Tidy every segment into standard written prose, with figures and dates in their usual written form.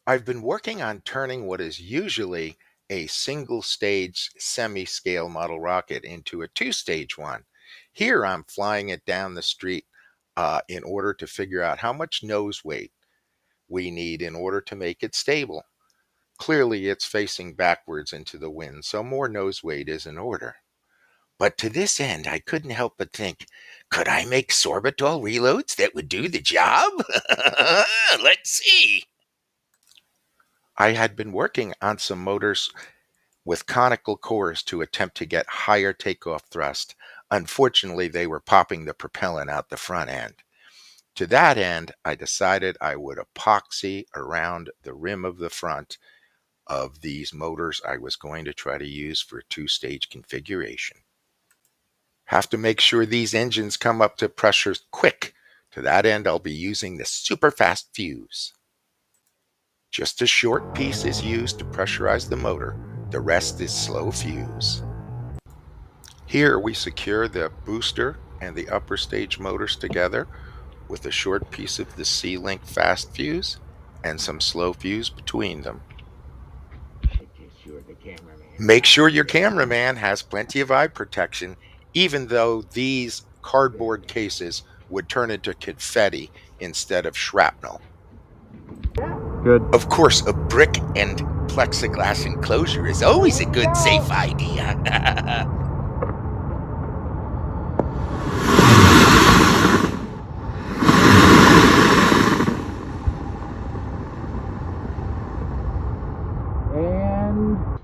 I've been working on turning what is usually a single stage semi scale model rocket into a two-stage one. Here I'm flying it down the street in order to figure out how much nose weight we need in order to make it stable. Clearly, it's facing backwards into the wind, so more nose weight is in order. But to this end, I couldn't help but think, could I make sorbitol reloads that would do the job? Let's see. I had been working on some motors with conical cores to attempt to get higher takeoff thrust. Unfortunately, they were popping the propellant out the front end. To that end, I decided I would epoxy around the rim of the front of these motors I was going to try to use for a two-stage configuration. Have to make sure these engines come up to pressure quick. To that end, I'll be using the super fast fuse. Just a short piece is used to pressurize the motor. The rest is slow fuse. Here we secure the booster and the upper stage motors together with a short piece of the C-link fast fuse and some slow fuse between them. Make sure your cameraman has plenty of eye protection, even though these cardboard cases would turn into confetti instead of shrapnel. Good. Of course, a brick and plexiglass enclosure is always a good, safe idea. And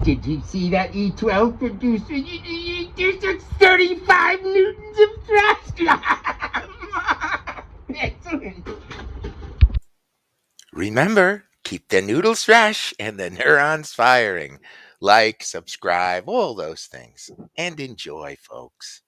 did you see that E12 producer? Produced 35 newtons of thrust. Excellent. Remember, keep the noodles fresh and the neurons firing. Like, subscribe, all those things. And enjoy, folks.